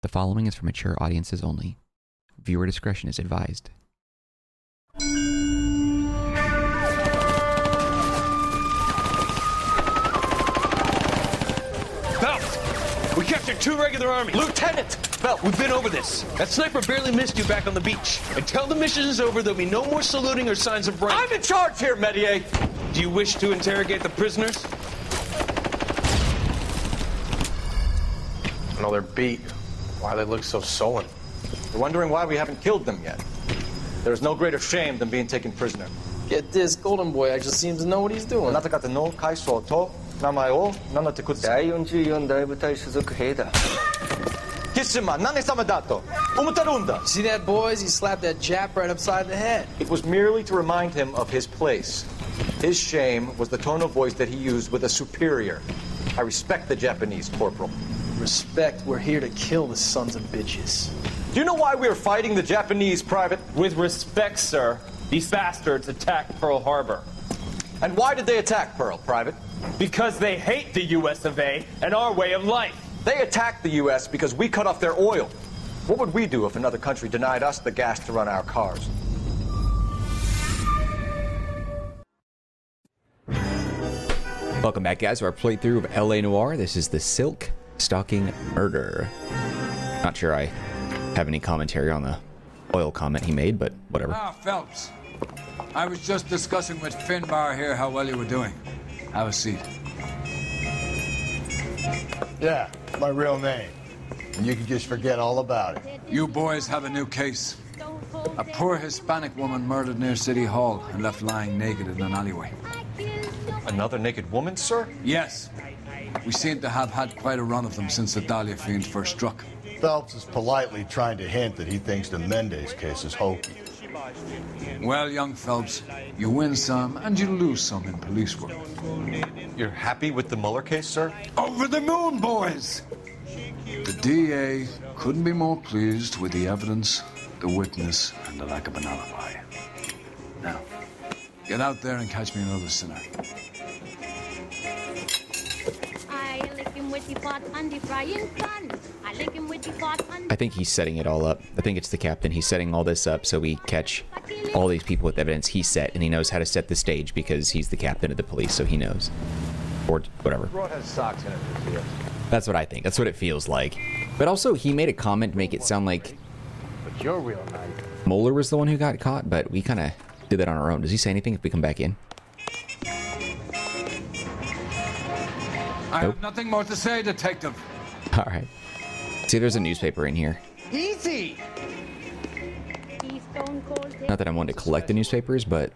The following is for mature audiences only. Viewer discretion is advised. Phelps! We captured 2 regular army. Lieutenant! Phelps, we've been over this. That sniper barely missed you back on the beach. Until the mission is over, there'll be no more saluting or signs of rank. I'm in charge here, Medier! Do you wish to interrogate the prisoners? I know they're beat. Why they look so sullen? You're wondering why we haven't killed them yet. There's no greater shame than being taken prisoner. Get this, Golden Boy actually seems to know what he's doing. あなた方の階層と名前を名乗ってください。第44大部隊所属兵だ。キスマ何様だと思ってるんだ。 See that, boys? He slapped that Jap right upside the head. It was merely to remind him of his place. His shame was the tone of voice that he used with a superior. I respect the Japanese, Corporal. Respect, we're here to kill the sons of bitches. Do you know why we are fighting the Japanese, Private? With respect, sir, these bastards attacked Pearl Harbor. And why did they attack Pearl, Private? Because they hate the US of A and our way of life. They attacked the U.S. because we cut off their oil. What would we do if another country denied us the gas to run our cars? Welcome back, guys, to our playthrough of LA Noire. This is the Silk Stalking Murder. Not sure I have any commentary on the oil comment he made, but whatever. Ah, Phelps. I was just discussing with Finbar here how well you were doing. Have a seat. Yeah, my real name. And you can just forget all about it. You boys have a new case. A poor Hispanic woman murdered near City Hall and left lying naked in an alleyway. Another naked woman, sir? Yes. We seem to have had quite a run of them since the Dahlia fiend first struck. Phelps is politely trying to hint that he thinks the Mendez case is hokey. Well, young Phelps, you win some and you lose some in police work. You're happy with the Mueller case, sir? Over the moon, boys! The DA couldn't be more pleased with the evidence, the witness, and the lack of an alibi. Now, get out there and catch me another sinner. I lick him with the pot on the frying pan. I lick him with the pot on I think he's setting it all up. I think it's the captain. He's setting all this up so we catch all these people with evidence he set, and he knows how to set the stage because he's the captain of the police, so he knows. Or whatever. Broad has socks in it this year. That's what I think. That's what it feels like. But also, he made a comment to make it sound like But you're real nice. Mueller was the one who got caught, but we kind of did that on our own. Does he say anything if we come back in? I have nothing more to say, Detective. All right. See, there's a newspaper in here. Easy! Not that I'm one to collect the newspapers, but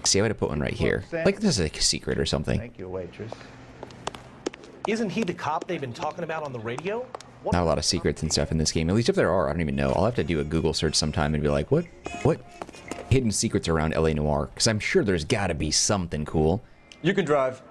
see, I would have put one right here. Like this is like a secret or something. Thank you, waitress. Isn't he the cop they've been talking about on the radio? Not a lot of secrets and stuff in this game. At least if there are, I don't even know. I'll have to do a Google search sometime and be like, what hidden secrets around LA Noire? Because I'm sure there's got to be something cool. You can drive.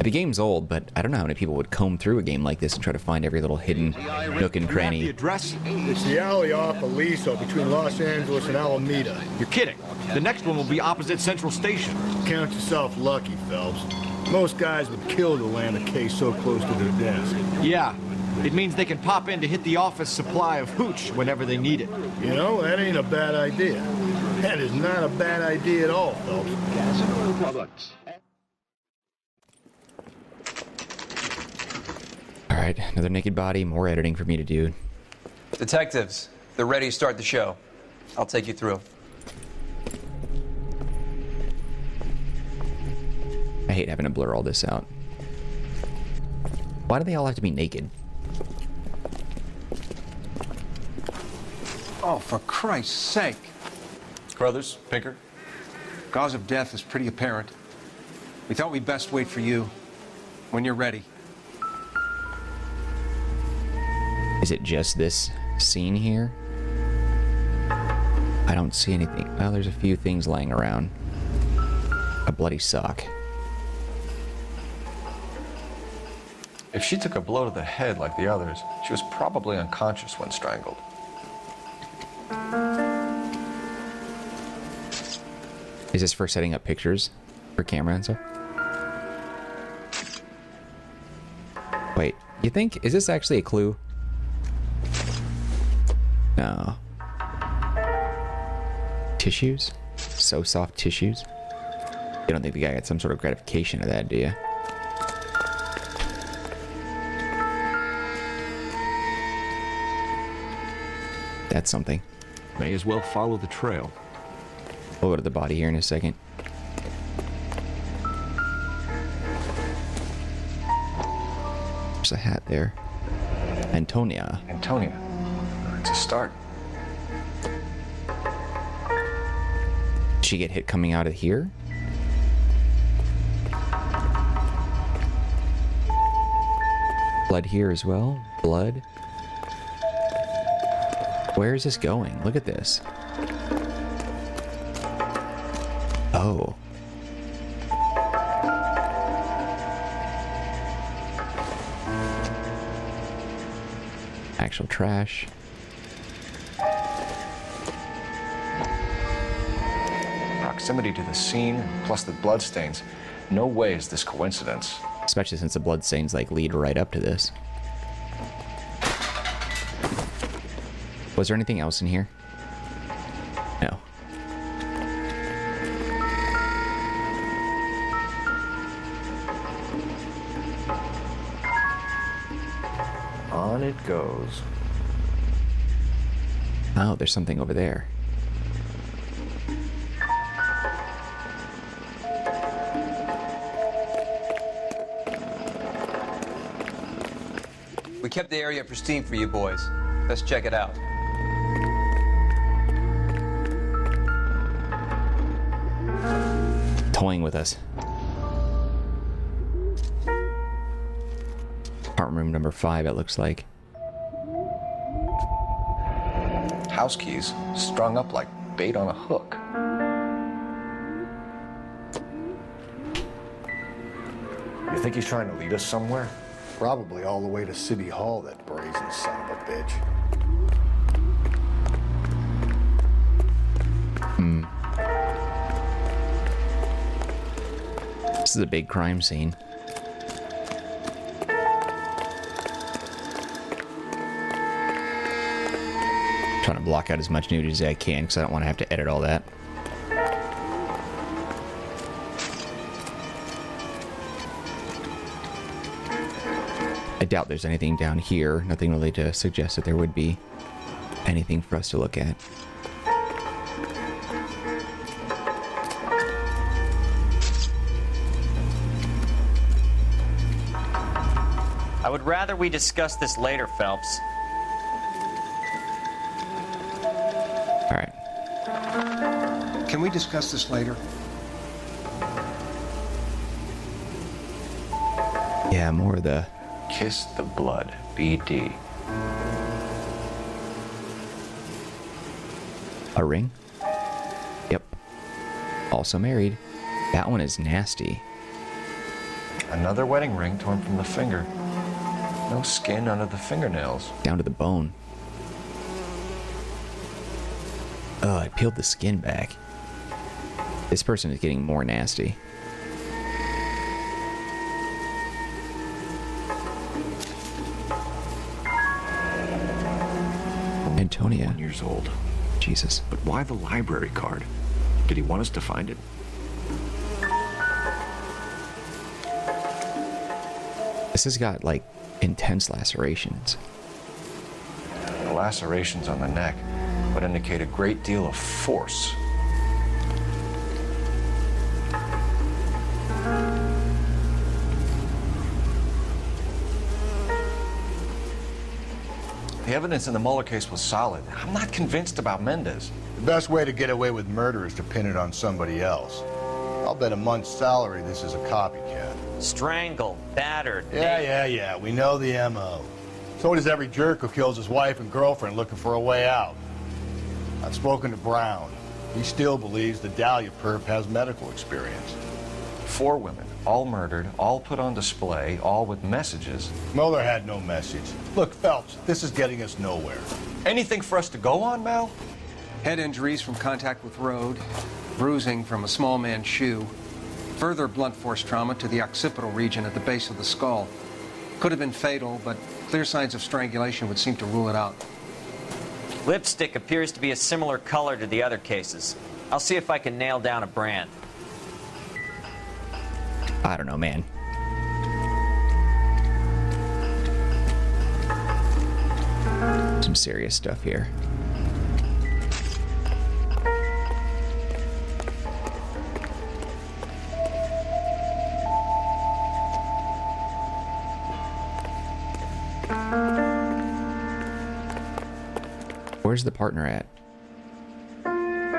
The game's old, but I don't know how many people would comb through a game like this and try to find every little hidden nook and cranny. Address? It's the alley off Aliso between Los Angeles and Alameda. You're kidding. The next one will be opposite Central Station. Count yourself lucky, Phelps. Most guys would kill to land a case so close to their desk. Yeah. It means they can pop in to hit the office supply of hooch whenever they need it. You know, that ain't a bad idea. That is not a bad idea at all, Phelps. Alright, another naked body, more editing for me to do. Detectives, they're ready to start the show. I'll take you through. I hate having to blur all this out. Why do they all have to be naked? Oh, for Christ's sake. Brothers, Pinker. Cause of death is pretty apparent. We thought we'd best wait for you when you're ready. Is it just this scene here? I don't see anything. Well, there's a few things laying around. A bloody sock. If she took a blow to the head like the others, she was probably unconscious when strangled. Is this for setting up pictures for camera and stuff? Wait, You think, is this actually a clue? No. Tissues? So soft tissues? You don't think the guy got some sort of gratification of that, do you? That's something. May as well follow the trail. We'll go to the body here in a second. There's a hat there. Antonia. Antonia. It's a start. Did she get hit coming out of here? Blood here as well. Blood. Where is this going? Look at this. Oh. Actual trash. Proximity to the scene, plus the bloodstains. No way is this coincidence. Especially since the bloodstains like lead right up to this. Was there anything else in here? No. On it goes. Oh, there's something over there. We kept the area pristine for you boys. Let's check it out. Toying with us. Apartment room number 5, it looks like. House keys strung up like bait on a hook. You think he's trying to lead us somewhere? Probably all the way to City Hall, that brazen son of a bitch. This is a big crime scene. Trying to block out as much nudity as I can because I don't want to have to edit all that. I doubt there's anything down here. Nothing really to suggest that there would be anything for us to look at. I would rather we discuss this later, Phelps. All right. Can we discuss this later? Yeah, more of the... Kiss the blood, BD. A ring? Yep. Also married. That one is nasty. Another wedding ring torn from the finger. No skin under the fingernails. Down to the bone. Oh, I peeled the skin back. This person is getting more nasty. Antonia. 1 years old. Jesus. But why the library card? Did he want us to find it? This has got, like, intense lacerations. The lacerations on the neck would indicate a great deal of force. The evidence in the Mueller case was solid. I'm not convinced about Mendez. The best way to get away with murder is to pin it on somebody else. I'll bet a month's salary this is a copycat. Strangled, battered. Yeah. We know the M.O. So does every jerk who kills his wife and girlfriend looking for a way out. I've spoken to Brown. He still believes the Dahlia perp has medical experience. 4 women, all murdered, all put on display, all with messages. Mueller had no message. Look, Phelps, this is getting us nowhere. Anything for us to go on, Mal? Head injuries from contact with road, bruising from a small man's shoe, further blunt force trauma to the occipital region at the base of the skull. Could have been fatal, but clear signs of strangulation would seem to rule it out. Lipstick appears to be a similar color to the other cases. I'll see if I can nail down a brand. I don't know, man. Some serious stuff here. Where's the partner at?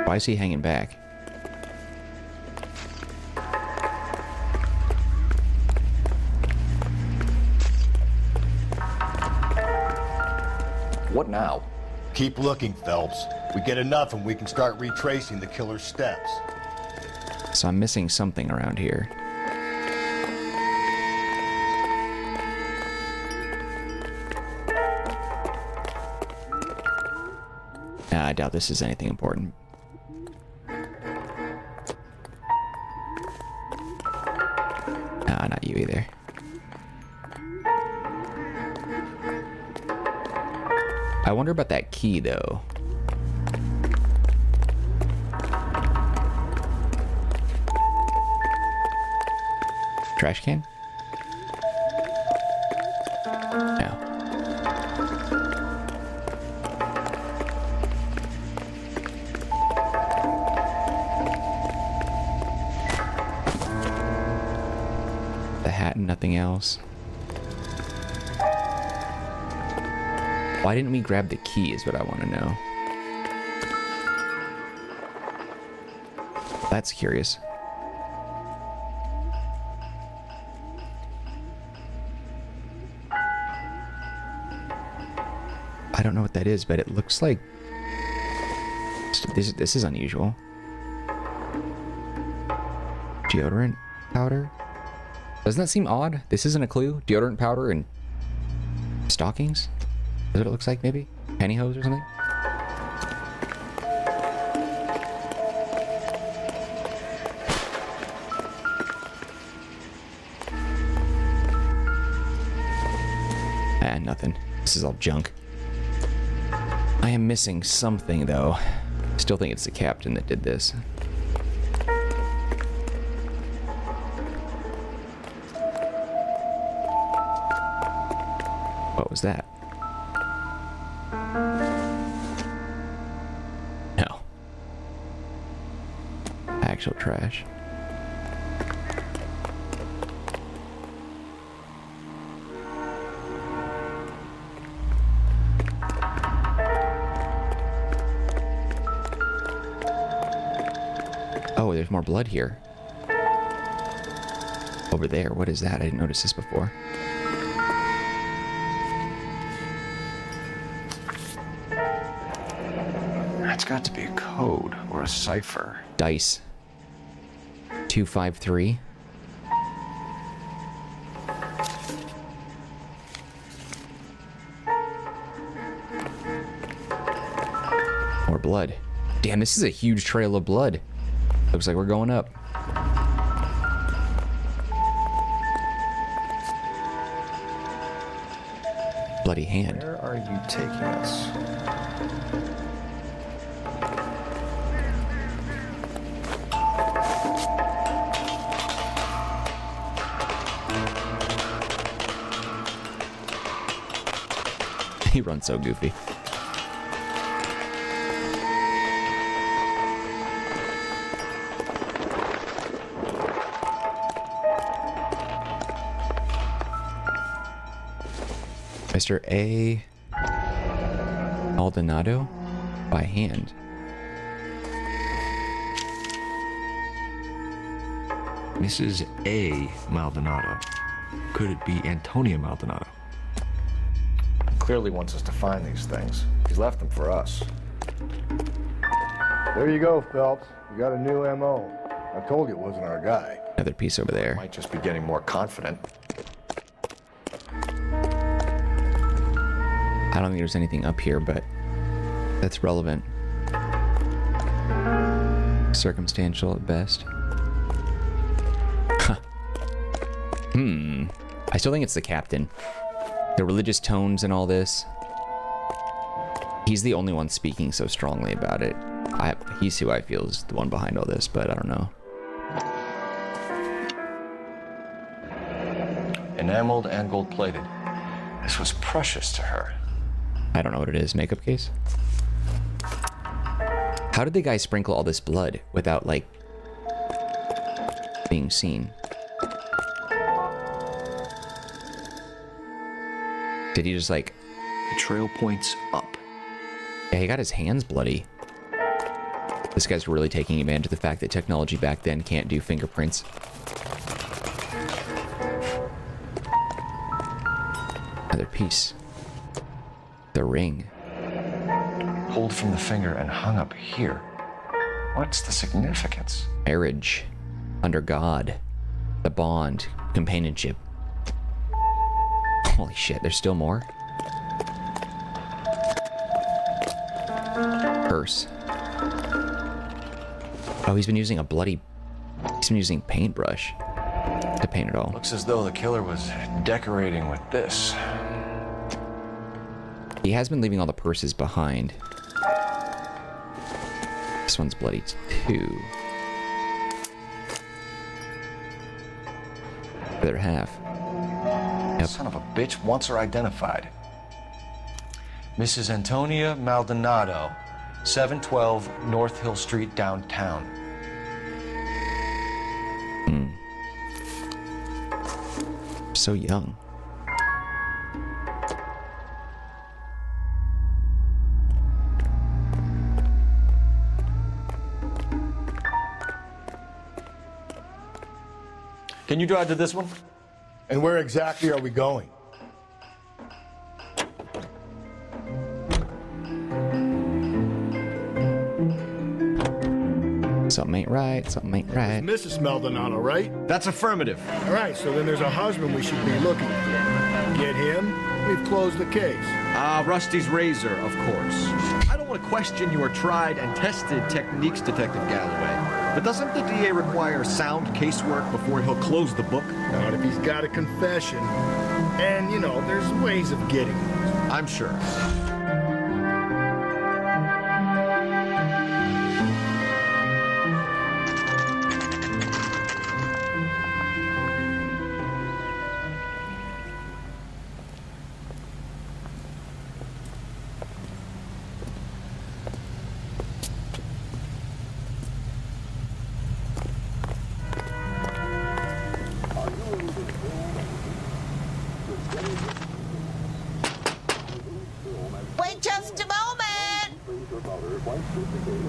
Why is he hanging back? What now? Keep looking, Phelps. We get enough and we can start retracing the killer's steps. So I'm missing something around here. Nah, I doubt this is anything important. Nah, not you either. I wonder about that key, though. Trash can? No. The hat and nothing else. Why didn't we grab the key is what I want to know. That's curious. I don't know what that is, but it looks like... This is unusual. Deodorant powder? Doesn't that seem odd? This isn't a clue? Deodorant powder and stockings? Is what it looks like, maybe? Pantyhose or something? Ah, nothing. This is all junk. I am missing something, though. Still think it's the captain that did this. What was that? No. Actual trash. Oh, there's more blood here. Over there. What is that? I didn't notice this before. That's got to be a code or a cipher. Dice. 253. More blood. Damn, this is a huge trail of blood. Looks like we're going up. Bloody hand. Where are you taking us? He runs so goofy. Mr. A. Maldonado? By hand. Mrs. A. Maldonado. Could it be Antonia Maldonado? Clearly wants us to find these things. He's left them for us. There you go, Phelps. You got a new M.O. I told you it wasn't our guy. Another piece over there. Might just be getting more confident. I don't think there's anything up here, but that's relevant. Circumstantial at best. Huh. I still think it's the captain. The religious tones and all this. He's the only one speaking so strongly about it. He's who I feel is the one behind all this, but I don't know. Enameled and gold-plated. This was precious to her. I don't know what it is. Makeup case? How did the guy sprinkle all this blood without, like, being seen? Did he just, like... The trail points up. Yeah, he got his hands bloody. This guy's really taking advantage of the fact that technology back then can't do fingerprints. Another piece. The ring. Pulled from the finger and hung up here. What's the significance? Marriage. Under God. The bond. Companionship. Holy shit, there's still more? Purse. Oh, he's been using a bloody... He's been using paintbrush to paint it all. Looks as though the killer was decorating with this. He has been leaving all the purses behind. This one's bloody too. The other half. Yep. Son of a bitch wants her identified. Mrs. Antonia Maldonado, 712 North Hill Street, downtown. So young. Can you drive to this one? And where exactly are we going? Something ain't right, something ain't right. Mrs. Maldonado, right? That's affirmative. All right, so then there's a husband we should be looking for. Get him, we've closed the case. Rusty's razor, of course. I don't want to question your tried and tested techniques, Detective Galloway. But doesn't the DA require sound casework before he'll close the book? Not if he's got a confession. And, you know, there's ways of getting those. I'm sure.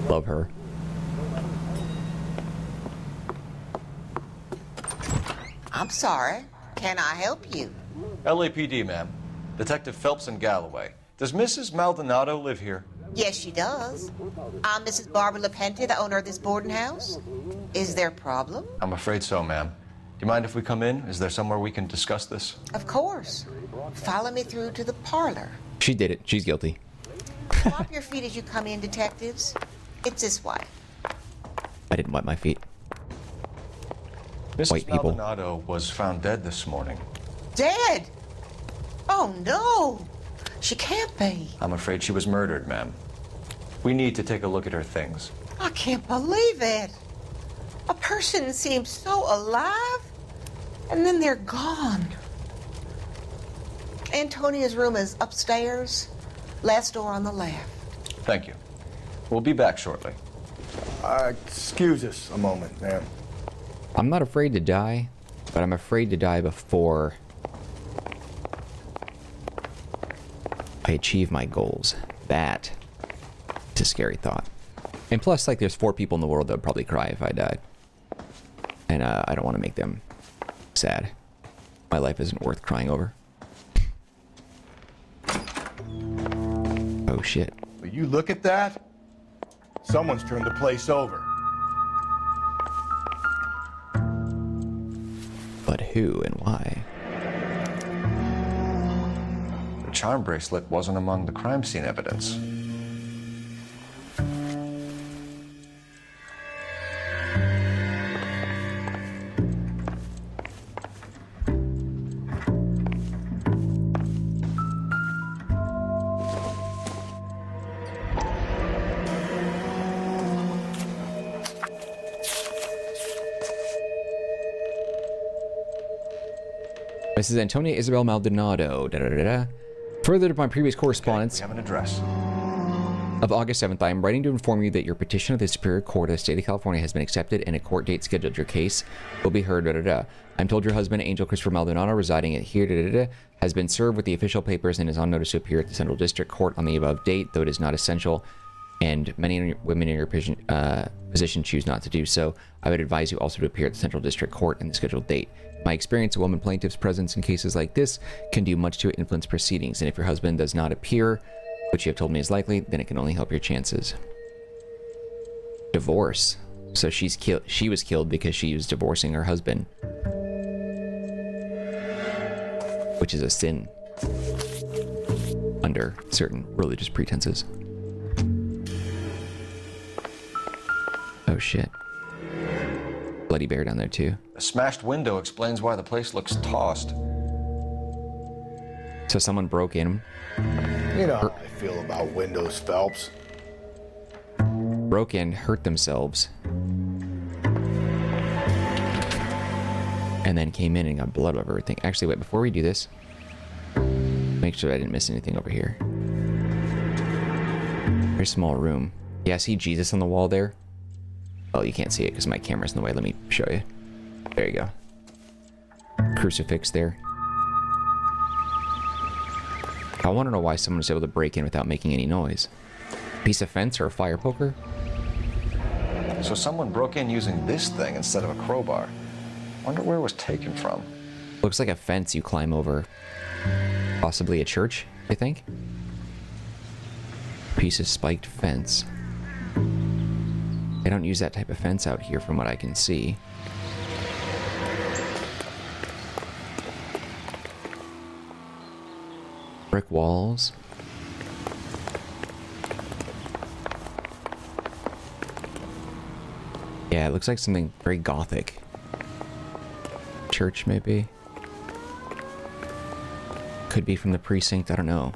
Love her. I'm sorry. Can I help you? LAPD, ma'am. Detective Phelps and Galloway. Does Mrs. Maldonado live here? Yes, she does. I'm Mrs. Barbara LaPente, the owner of this boarding house. Is there a problem? I'm afraid so, ma'am. Do you mind if we come in? Is there somewhere we can discuss this? Of course. Follow me through to the parlor. She did it. She's guilty. Wipe your feet as you come in, detectives. It's this way. I didn't wipe my feet. Mrs. White people. Maldonado was found dead this morning. Dead? Oh, no. She can't be. I'm afraid she was murdered, ma'am. We need to take a look at her things. I can't believe it. A person seems so alive, and then they're gone. Antonia's room is upstairs, last door on the left. Thank you. We'll be back shortly. Excuse us a moment, ma'am. I'm not afraid to die, but I'm afraid to die before I achieve my goals. That is a scary thought. And plus, like, there's 4 people in the world that would probably cry if I died. And I don't want to make them sad. My life isn't worth crying over. Oh, shit. Will you look at that? Someone's turned the place over. But who and why? The charm bracelet wasn't among the crime scene evidence. This is Antonia Isabel Maldonado. Further to my previous correspondence. We have an address. Of August 7th, I am writing to inform you that your petition of the Superior Court of the State of California has been accepted and a court date scheduled. Your case will be heard. I'm told your husband, Angel Christopher Maldonado, residing at here, has been served with the official papers and is on notice to appear at the Central District Court on the above date, though it is not essential, and many women in your position choose not to do so. I would advise you also to appear at the Central District Court in the scheduled date. My experience, a woman plaintiff's presence in cases like this can do much to influence proceedings, and if your husband does not appear, which you have told me is likely, then it can only help your chances. Divorce. So she was killed because she was divorcing her husband. Which is a sin. Under certain religious pretenses. Oh shit. Bloody bear down there too. A smashed window explains why the place looks tossed. So someone broke in. You know how I feel about windows, Phelps. Broke in, hurt themselves, and then came in and got blood over everything. Actually, wait, before we do this, make sure I didn't miss anything over here. Very small room. Yeah, see Jesus on the wall there? Oh, you can't see it because my camera's in the way. Let me show you. There you go. Crucifix there. I want to know why someone was able to break in without making any noise. Piece of fence or a fire poker? So someone broke in using this thing instead of a crowbar. Wonder where it was taken from. Looks like a fence you climb over. Possibly a church, I think. Piece of spiked fence. They don't use that type of fence out here from what I can see. Brick walls. Yeah, it looks like something very gothic. Church, maybe? Could be from the precinct, I don't know.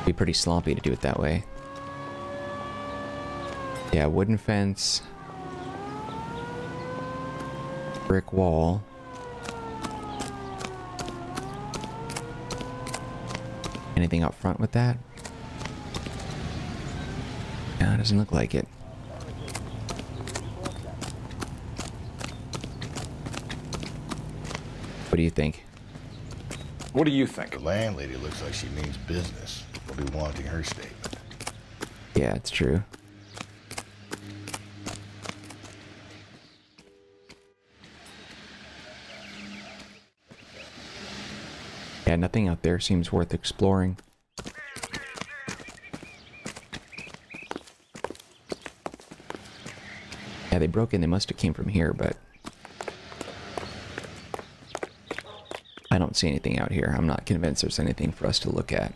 Be pretty sloppy to do it that way. Yeah, wooden fence. Brick wall. Anything up front with that? No, it doesn't look like it. What do you think? What do you think? The landlady looks like she means business. We'll be wanting her statement. Yeah, it's true. Yeah, nothing out there seems worth exploring. Yeah, they broke in. They must have came from here, but I don't see anything out here. I'm not convinced there's anything for us to look at.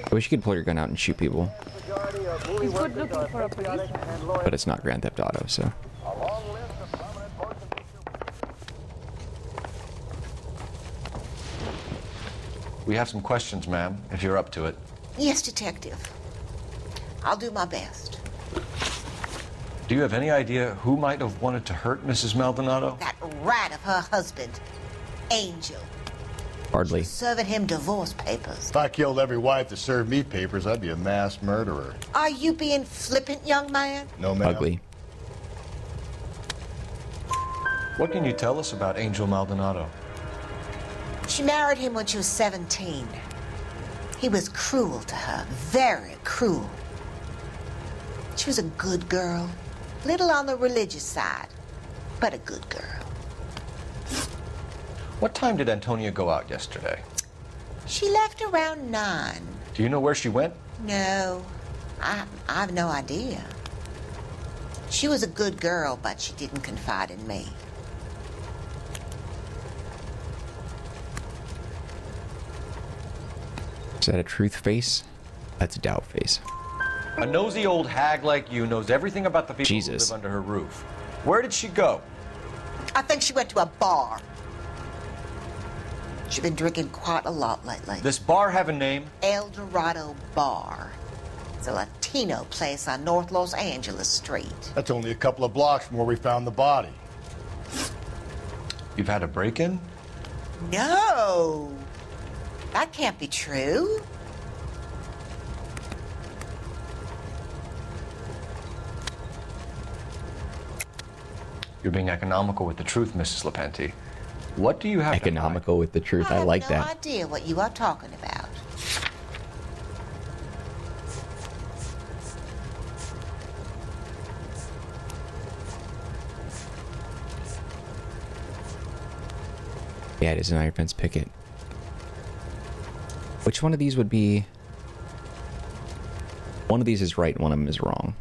I wish you could pull your gun out and shoot people. He's good looking for a policeman. But it's not Grand Theft Auto, so. We have some questions, ma'am, if you're up to it. Yes, detective. I'll do my best. Do you have any idea who might have wanted to hurt Mrs. Maldonado? That rat of her husband, Angel. Hardly. Serving him divorce papers. If I killed every wife that served me papers, I'd be a mass murderer. Are you being flippant, young man? No, ma'am. Ugly. What can you tell us about Angel Maldonado? She married him when she was 17. He was cruel to her, very cruel. She was a good girl, little on the religious side, but a good girl. What time did Antonia go out yesterday? She left around 9. Do you know where she went? No, I've no idea. She was a good girl, but she didn't confide in me. Is that a truth face? That's a doubt face. A nosy old hag like you knows everything about the people Jesus. who live under her roof. Where did she go? I think she went to a bar. She's been drinking quite a lot lately. This bar have a name? El Dorado Bar. It's a Latino place on North Los Angeles Street. That's only a couple of blocks from where we found the body. You've had a break-in? No. That can't be true. You're being economical with the truth, Mrs. Lepenti. What do you have Economical with the truth. I like have no that. idea what you are talking about. Yeah, it is an iron fence picket. Which one of these would be... One of these is right, one of them is wrong.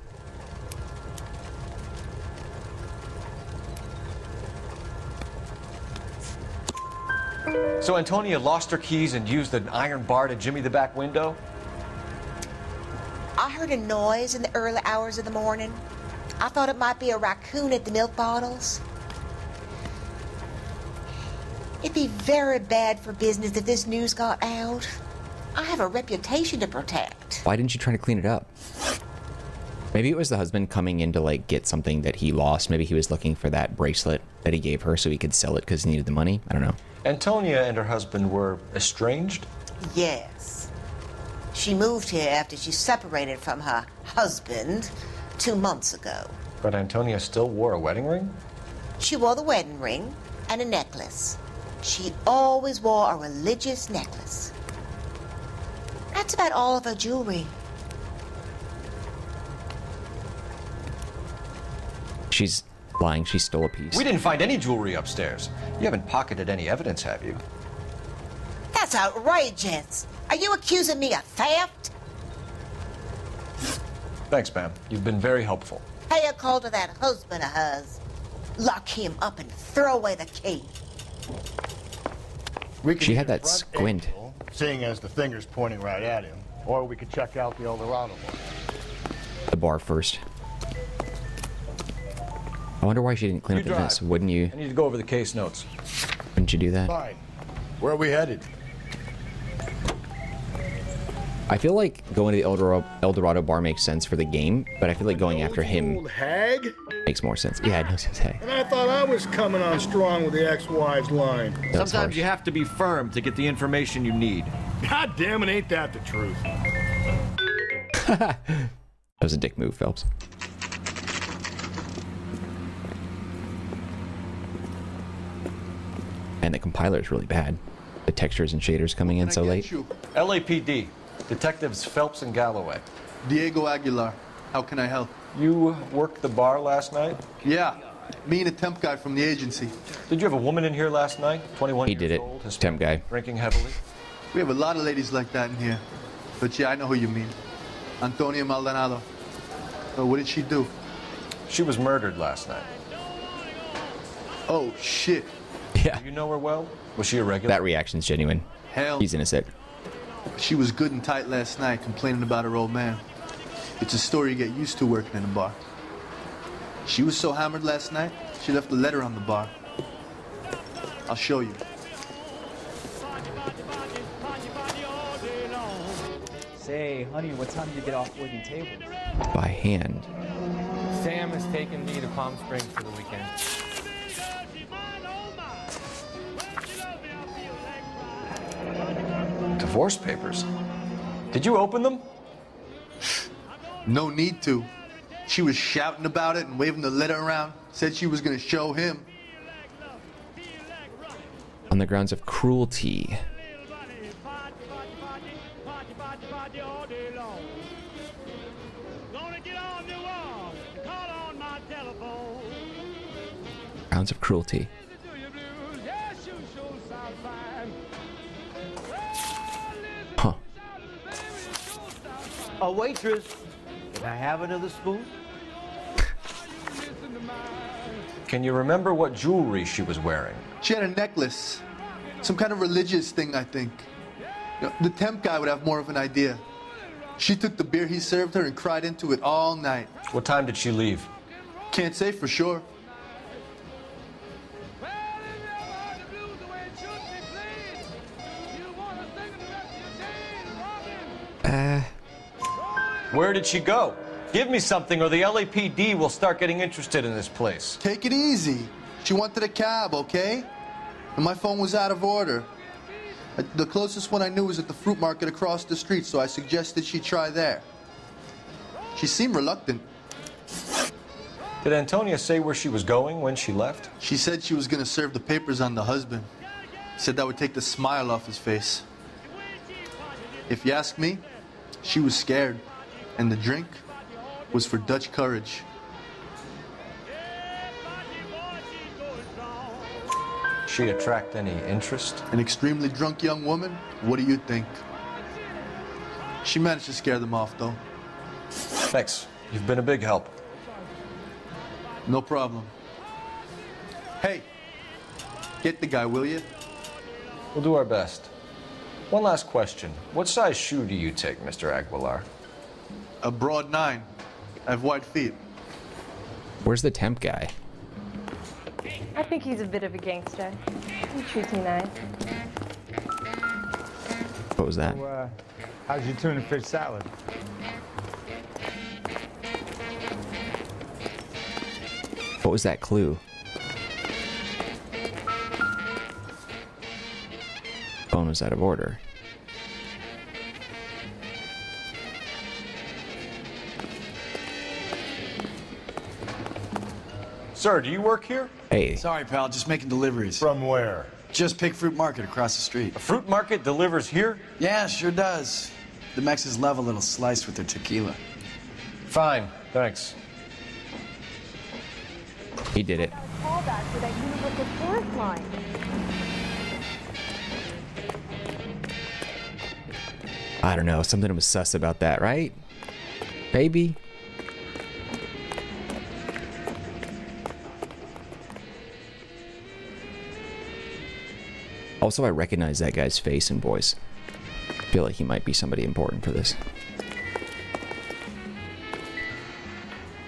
So Antonia lost her keys and used an iron bar to jimmy the back window? I heard a noise in the early hours of the morning. I thought it might be a raccoon at the milk bottles. It'd be very bad for business if this news got out. I have a reputation to protect. Why didn't you try to clean it up? Maybe it was the husband coming in to like get something that he lost. Maybe he was looking for that bracelet that he gave her so he could sell it because he needed the money. I don't know. Antonia and her husband were estranged? Yes. She moved here after she separated from her husband 2 months ago. But Antonia still wore a wedding ring? She wore the wedding ring and a necklace. She always wore a religious necklace. That's about all of her jewelry. She's lying. She stole a piece. We didn't find any jewelry upstairs. You haven't pocketed any evidence, have you? That's outrageous. Are you accusing me of theft? Thanks, ma'am. You've been very helpful. Pay a call to that husband of hers. Lock him up and throw away the key. She had that squint. Seeing as the finger's pointing right at him. Or we could check out the El Dorado bar. The bar first. I wonder why she didn't clean up the mess. Wouldn't you? I need to go over the case notes. Wouldn't you do that? Fine. Where are we headed? I feel like going to the El Dorado bar makes sense for the game, but I feel like going after him Old hag? makes more sense. Yeah, I know his hag. And I thought I was coming on strong with the ex-wives line. That's Sometimes harsh. you have to be firm to get the information you need. God damn it, ain't that the truth? That was a dick move, Phelps. And the compiler is really bad. The textures and shaders coming in so late. LAPD, Detectives Phelps and Galloway. Diego Aguilar. How can I help? You worked the bar last night? Yeah. Me and a temp guy from the agency. Did you have a woman in here last night? 21 He did years it. old, Hispanic, Temp guy. drinking heavily? We have a lot of ladies like that in here. But yeah, I know who you mean. Antonia Maldonado. Oh, what did she do? She was murdered last night. Oh, shit. Yeah. Do you know her well? Was she a regular? That reaction's genuine. Hell. He's innocent. She was good and tight last night, complaining about her old man. It's a story you get used to working in a bar. She was so hammered last night, she left a letter on the bar. I'll show you. Say, honey, what time do you get off working tables? By hand. Sam has taken me to Palm Springs for the weekend. Divorce papers? Did you open them? No need to. She was shouting about it and waving the letter around. Said she was going to show him. On the grounds of cruelty. Grounds of cruelty. Huh. A waitress. Can I have another spoon? Can you remember what jewelry she was wearing? She had a necklace. Some kind of religious thing, I think. You know, the temp guy would have more of an idea. She took the beer he served her and cried into it all night. What time did she leave? Can't say for sure. Where did she go? Give me something or the LAPD will start getting interested in this place. Take it easy. She wanted a cab, okay? And my phone was out of order. The closest one I knew was at the fruit market across the street, so I suggested she try there. She seemed reluctant. Did Antonia say where she was going when she left? She said she was gonna serve the papers on the husband. Said that would take the smile off his face. If you ask me, she was scared. And the drink was for Dutch courage. She attract any interest? An extremely drunk young woman? What do you think? She managed to scare them off, though. Thanks. You've been a big help. No problem. Hey, get the guy, will you? We'll do our best. One last question. What size shoe do you take, Mr. Aguilar? A broad 9. I have wide feet. Where's the temp guy? I think he's a bit of a gangster. He treats me nice. What was that? So, how's your tuna fish salad? What was that clue? Phone was out of order. Sir, do you work here? Hey. Sorry, pal, just making deliveries. From where? Just Pig Fruit Market across the street. A fruit market delivers here? Yeah, sure does. The Mexes love a little slice with their tequila. Fine, thanks. He did it. Callback for that universal forest line. I don't know. Something was sus about that, right? Baby? Also, I recognize that guy's face and voice. I feel like he might be somebody important for this.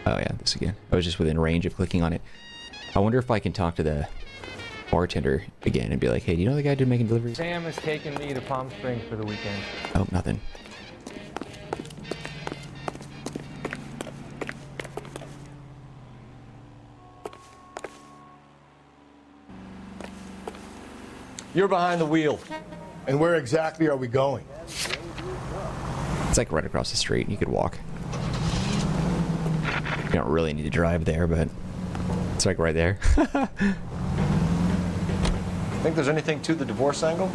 Oh yeah, this again. I was just within range of clicking on it. I wonder if I can talk to the bartender again and be like, hey, do you know the guy who's making deliveries? Sam has taken me to Palm Springs for the weekend. Oh, nothing. You're behind the wheel. And where exactly are we going? It's like right across the street. You could walk. You don't really need to drive there, but it's like right there. Think there's anything to the divorce angle?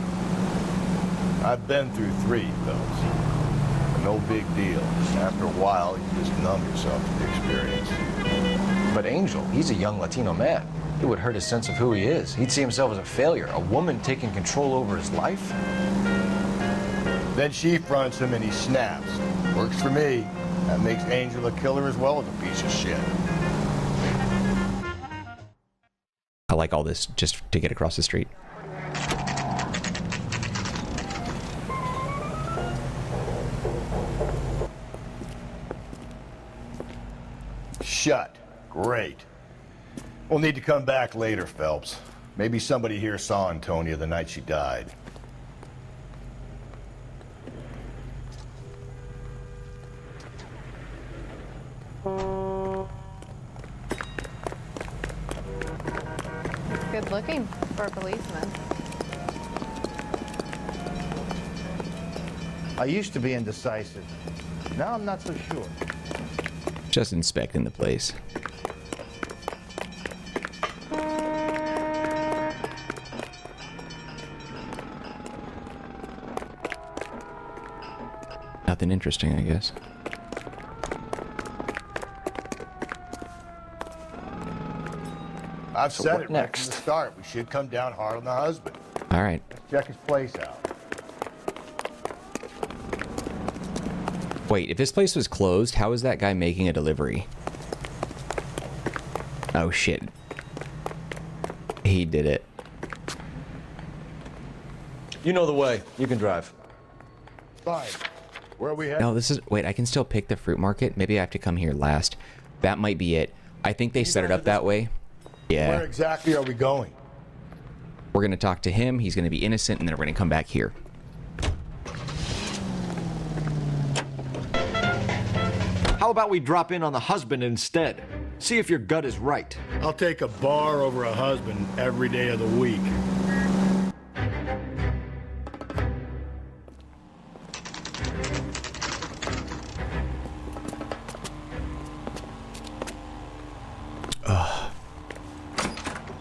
I've been through 3, Phelps. No big deal. After a while, you just numb yourself to the experience. But Angel, he's a young Latino man. It would hurt his sense of who he is. He'd see himself as a failure. A woman taking control over his life? Then she fronts him and he snaps. Works for me. That makes Angel a killer as well as a piece of shit. I like all this just to get across the street. Shut. Great. We'll need to come back later, Phelps. Maybe somebody here saw Antonia the night she died. Good looking for a policeman. I used to be indecisive. Now I'm not so sure. Just inspecting the place. Nothing interesting, I guess. I've So said what it next? right from the start. We should come down hard on the husband. All right. Check his place out. Wait, if this place was closed, how is that guy making a delivery? Oh shit. He did it. You know the way. You can drive. Fine. Where are we headed? No, this is... Wait, I can still pick the fruit market? Maybe I have to come here last. That might be it. I think they set it up that way. Yeah. Where exactly are we going? We're going to talk to him. He's going to be innocent, and then we're going to come back here. about we drop in on the husband instead? See if your gut is right. I'll take a bar over a husband every day of the week.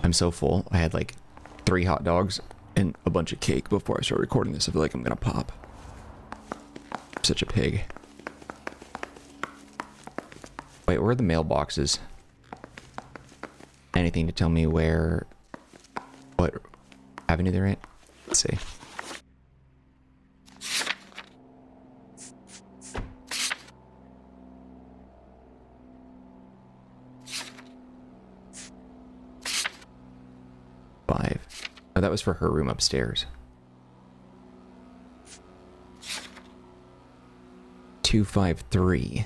I'm so full. I had like 3 hot dogs and a bunch of cake before I start recording this. I feel like I'm gonna pop. I'm such a pig. Wait, where are the mailboxes? Anything to tell me what avenue they're at? Let's see. Oh, that was for her room upstairs. 253.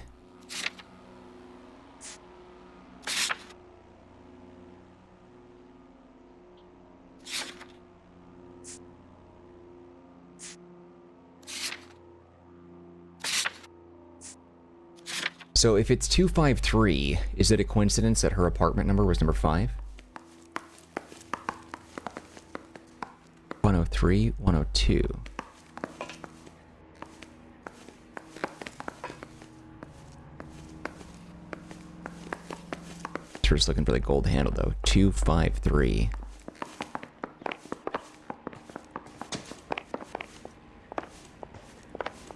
So if it's 253, is it a coincidence that her apartment number was number 5? 103, 102. We're just looking for the gold handle though. 253.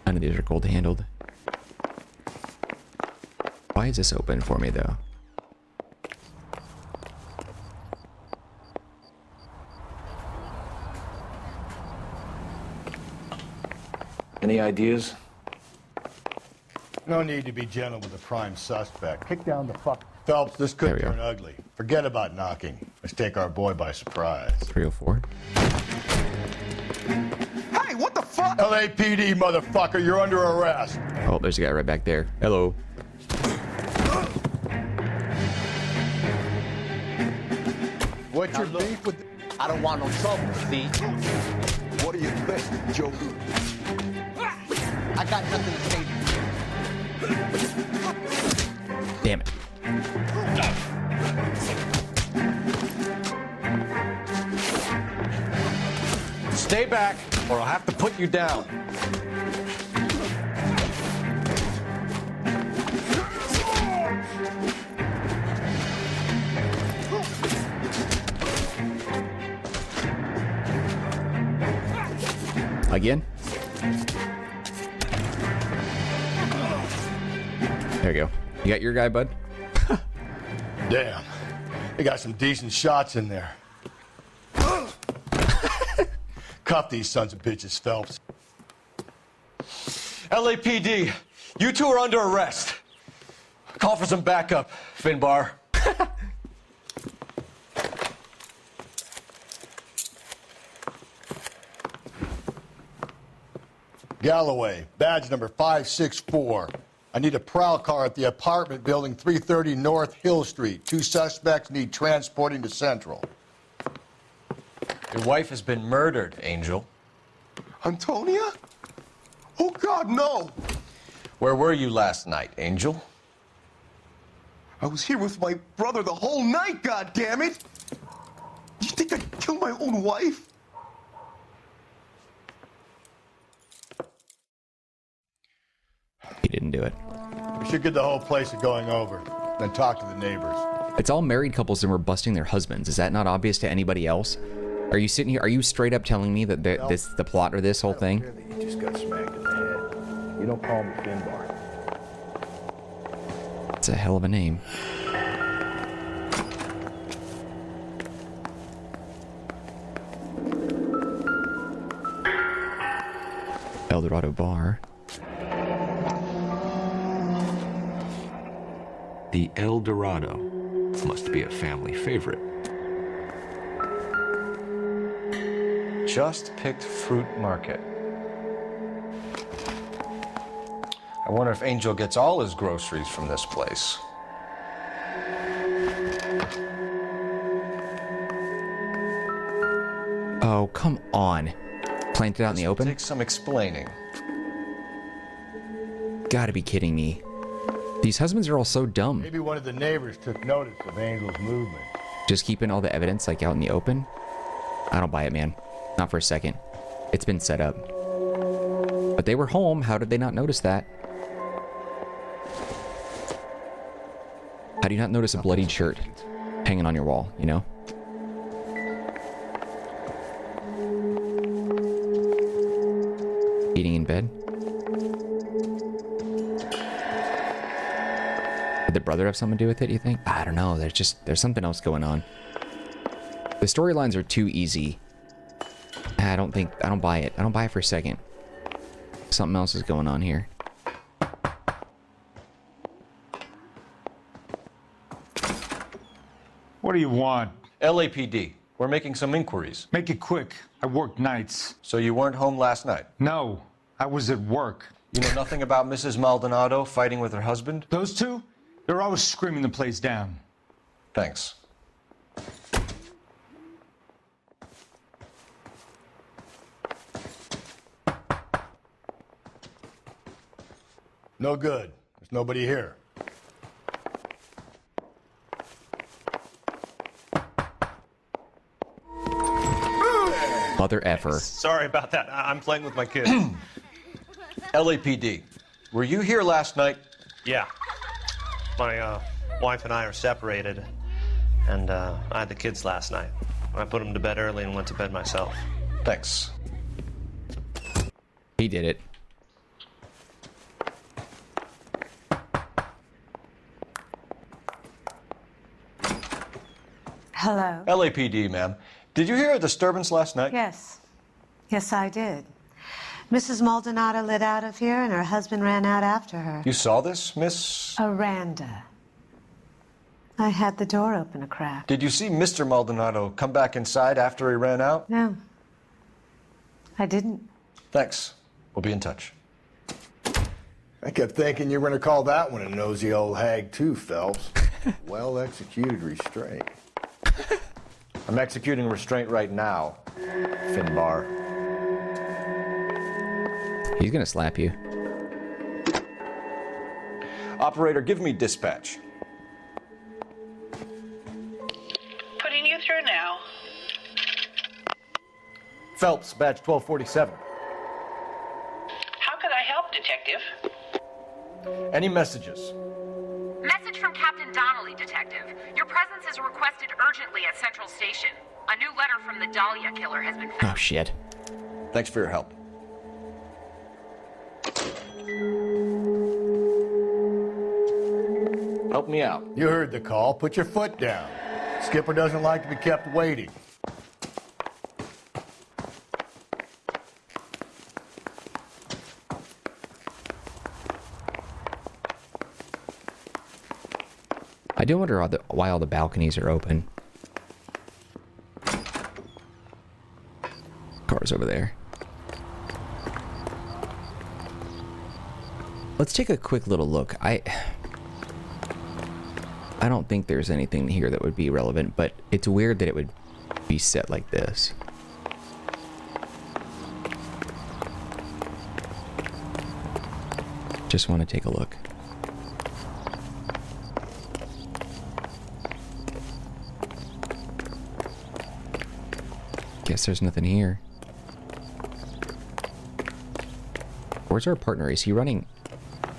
None of these are gold handled. Why is this open for me though? Any ideas? No need to be gentle with the prime suspect. Kick down the fuck. Phelps, this could turn ugly. Forget about knocking. Let's take our boy by surprise. 304. Hey, what the fuck? LAPD, motherfucker, you're under arrest. Oh, there's a guy right back there. Hello. What's your beef with? I don't want no trouble, see? What do you think, Joe? I got nothing to say to you. Damn it. Stay back, or I'll have to put you down. Again? There you go. You got your guy, bud? Damn. They got some decent shots in there. Cuff these sons of bitches, Phelps. LAPD, you two are under arrest. Call for some backup, Finbar. Galloway, badge number 564. I need a prowl car at the apartment building 330 North Hill Street. 2 suspects need transporting to Central. Your wife has been murdered, Angel. Antonia? Oh, God, no! Where were you last night, Angel? I was here with my brother the whole night, goddammit! You think I'd kill my own wife? He didn't do it. We should get the whole place going over, then talk to the neighbors. It's all married couples and we're busting their husbands. Is that not obvious to anybody else? Are you sitting here? Are you straight up telling me that the plot or this whole thing? You just got smacked in the head. You don't call me Finbar. It's a hell of a name. El Dorado Bar. The El Dorado must be a family favorite. Just picked fruit market. I wonder if Angel gets all his groceries from this place. Oh, come on. Planted out in the open? Take some explaining. Gotta be kidding me. These husbands are all so dumb. Maybe one of the neighbors took notice of Angel's movement. Just keeping all the evidence like out in the open. I don't buy it, man. Not for a second. It's been set up. But they were home. How did they not notice that? How do you not notice a bloodied shirt hanging on your wall, you know? Eating in bed? Did the brother have something to do with it, you think? I don't know. There's something else going on. The storylines are too easy. I don't buy it. I don't buy it for a second. Something else is going on here. What do you want? LAPD. We're making some inquiries. Make it quick. I work nights. So you weren't home last night? No, I was at work. You know nothing about Mrs. Maldonado fighting with her husband? Those two? They're always screaming the place down. Thanks. No good. There's nobody here. Mother effer. Sorry about that. I'm playing with my kid. LAPD. Were you here last night? Yeah. My wife and I are separated, and I had the kids last night. I put them to bed early and went to bed myself. Thanks. He did it. Hello? LAPD, ma'am. Did you hear a disturbance last night? Yes. Yes, I did. Mrs. Maldonado lit out of here, and her husband ran out after her. You saw this, Miss? Aranda. I had the door open a crack. Did you see Mr. Maldonado come back inside after he ran out? No. I didn't. Thanks. We'll be in touch. I kept thinking you were going to call that one a nosy old hag too, Phelps. Well-executed restraint. I'm executing restraint right now, Finbar. He's gonna slap you. Operator, give me dispatch. Putting you through now. Phelps, badge 1247. How could I help, Detective? Any messages? Message from Captain Donnelly, Detective. Your presence is requested urgently at Central Station. A new letter from the Dahlia killer has been found. Oh, shit. Thanks for your help. Help me out. You heard the call. Put your foot down. Skipper doesn't like to be kept waiting. I do wonder why all the balconies are open. Car's over there. Let's take a quick little look. I don't think there's anything here that would be relevant, but it's weird that it would be set like this. Just want to take a look. Guess there's nothing here. Where's our partner? Is he running?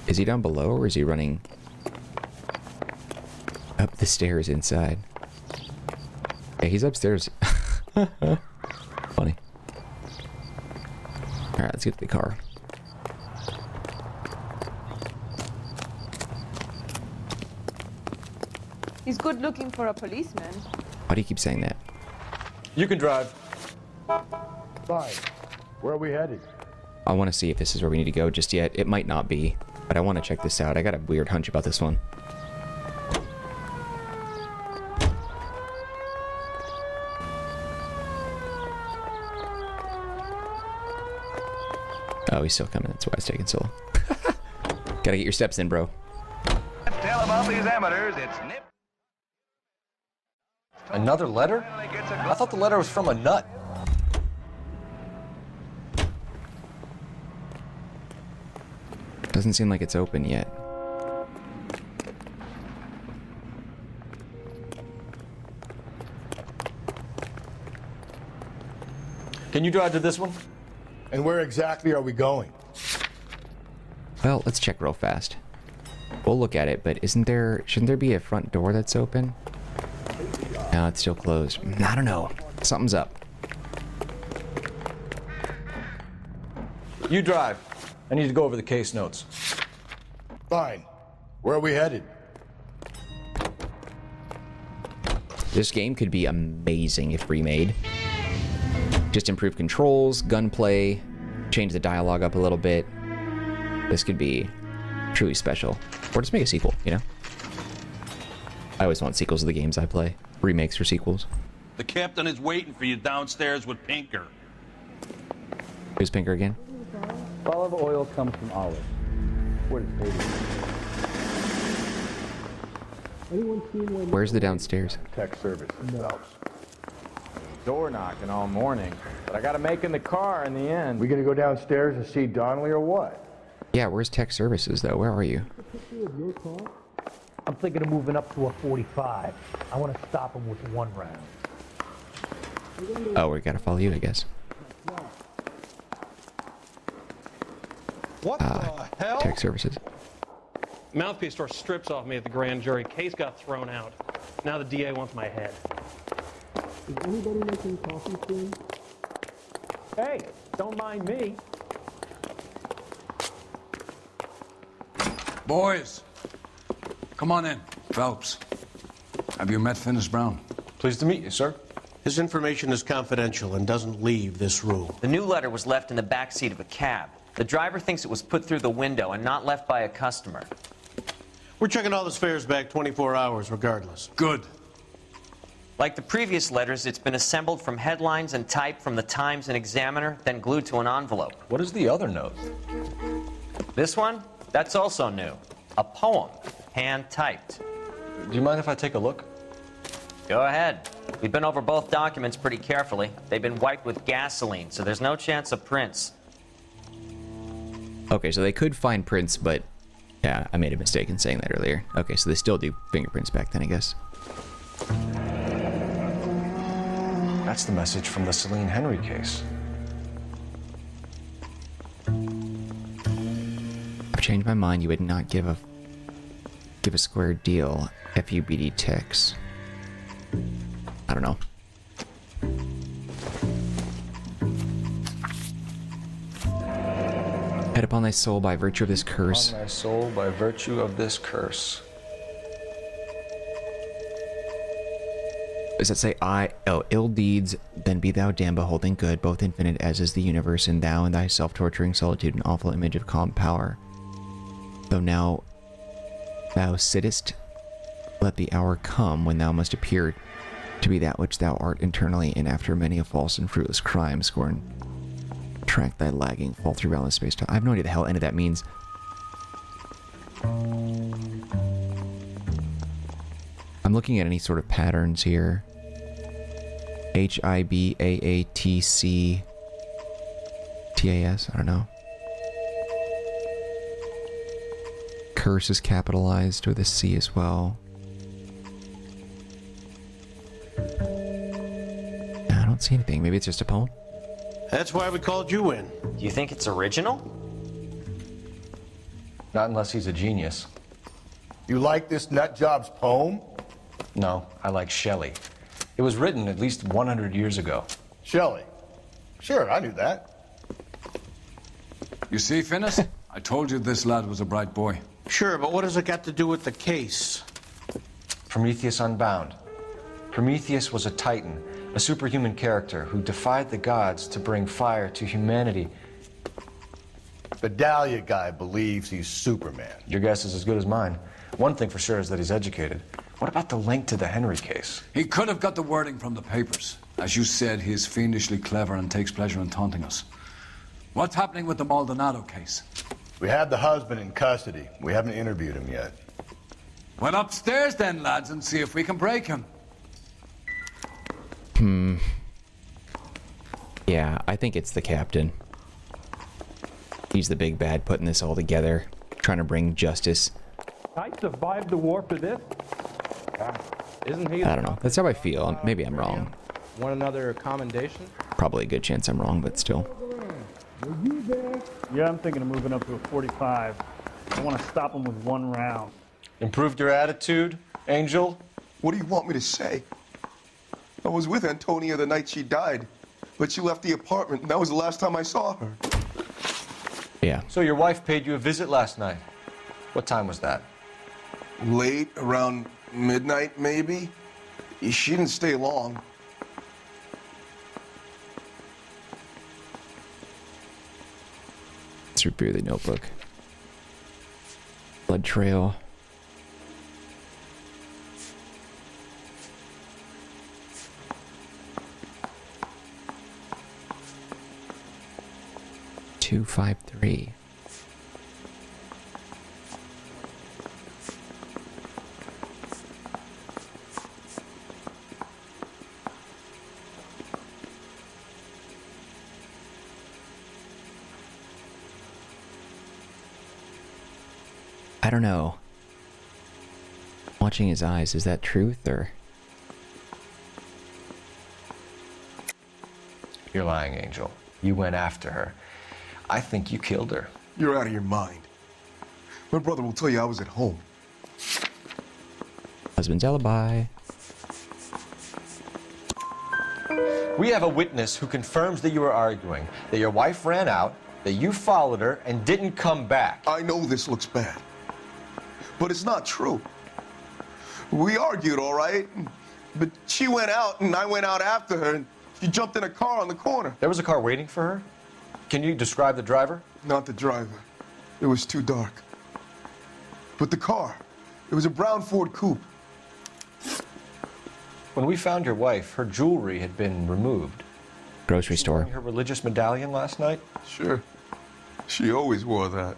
Is he down below, or is he running up the stairs inside? Yeah, he's upstairs. Funny. Alright, let's get to the car. He's good looking for a policeman. Why do you keep saying that? You can drive. Fine. Where are we headed? I want to see if this is where we need to go just yet. It might not be, but I want to check this out. I got a weird hunch about this one. Oh, he's still coming. That's why it's taking so long. Gotta get your steps in, bro. Tell about these amateurs, it's nip. Another letter? I thought the letter was from a nut. Doesn't seem like it's open yet. Can you drive to this one? And where exactly are we going? Well, let's check real fast. We'll look at it, but shouldn't there be a front door that's open? No, it's still closed. I don't know. Something's up. You drive. I need to go over the case notes. Fine. Where are we headed? This game could be amazing if remade. Just improve controls, gunplay, change the dialogue up a little bit. This could be truly special. Or just make a sequel, you know? I always want sequels of the games I play. Remakes or sequels. The captain is waiting for you downstairs with Pinker. Who's Pinker again? Olive oil comes from olives. Where does baby? Where's the downstairs? Tech service. Phelps. Door knocking all morning, but I got to make in the car in the end. We gonna go downstairs and see Donnelly or what? Yeah, where's tech services though? Where are you? I'm thinking of moving up to a 45. I want to stop him with one round. Oh, we gotta follow you, I guess. What the hell? Tech services. Mouthpiece store strips off me at the grand jury. Case got thrown out. Now the DA wants my head. Is anybody making coffee soon? Hey, don't mind me. Boys, come on in. Phelps, have you met Finis Brown? Pleased to meet you, sir. His information is confidential and doesn't leave this room. The new letter was left in the back seat of a cab. The driver thinks it was put through the window and not left by a customer. We're checking all the fares back 24 hours regardless. Good. Like the previous letters, it's been assembled from headlines and type from the Times and Examiner, then glued to an envelope. What is the other note? This one? That's also new. A poem, hand-typed. Do you mind if I take a look? Go ahead. We've been over both documents pretty carefully. They've been wiped with gasoline, so there's no chance of prints. Okay, so they could find prints, but yeah, I made a mistake in saying that earlier. Okay, so they still do fingerprints back then, I guess. That's the message from the Celine Henry case. I've changed my mind. You would not give a square deal. FUBD text. I don't know. Head upon thy soul by virtue of this curse. Upon thy soul by virtue of this curse. Does that say ill deeds, then be thou damned, beholding good, both infinite as is the universe, and thou in thy self-torturing solitude, an awful image of calm power. Though now thou sittest, let the hour come when thou must appear to be that which thou art internally, and after many a false and fruitless crime, scorn track thy lagging, fall through boundless space time. I have no idea the hell any of that means. I'm looking at any sort of patterns here. HIBAATC-TAS, I don't know. Curse is capitalized with a C as well. I don't see anything. Maybe it's just a poem? That's why we called you in. Do you think it's original? Not unless he's a genius. You like this nutjob's poem? No, I like Shelley. It was written at least 100 years ago. Shelley? Sure, I knew that. You see, Finis? I told you this lad was a bright boy. Sure, but what has it got to do with the case? Prometheus Unbound. Prometheus was a titan, a superhuman character who defied the gods to bring fire to humanity. The Dahlia guy believes he's Superman. Your guess is as good as mine. One thing for sure is that he's educated. What about the link to the Henry case? He could have got the wording from the papers. As you said, he is fiendishly clever and takes pleasure in taunting us. What's happening with the Maldonado case? We have the husband in custody. We haven't interviewed him yet. Well, upstairs then, lads, and see if we can break him. Yeah, I think it's the captain. He's the big bad putting this all together, trying to bring justice. I survived the war for this. Isn't he? I don't know. That's how I feel. Maybe I'm wrong. Want another commendation? Probably a good chance I'm wrong, but still. Yeah, I'm thinking of moving up to a 45. I want to stop him with one round. Improved your attitude, Angel? What do you want me to say? I was with Antonia the night she died, but she left the apartment, and that was the last time I saw her. Yeah. So your wife paid you a visit last night. What time was that? Late, around midnight, maybe? She didn't stay long. Let's review the notebook. Blood trail. Two, 5, 3. I don't know. Watching his eyes, is that truth or? You're lying, Angel. You went after her. I think you killed her. You're out of your mind. My brother will tell you I was at home. Husband's alibi. We have a witness who confirms that you were arguing, that your wife ran out, that you followed her and didn't come back. I know this looks bad, but it's not true. We argued, all right, but she went out and I went out after her and she jumped in a car on the corner. There was a car waiting for her? Can you describe the driver? Not the driver. It was too dark. But the car, it was a brown Ford coupe. When we found your wife, her jewelry had been removed. Grocery store. Her religious medallion last night? Sure. She always wore that.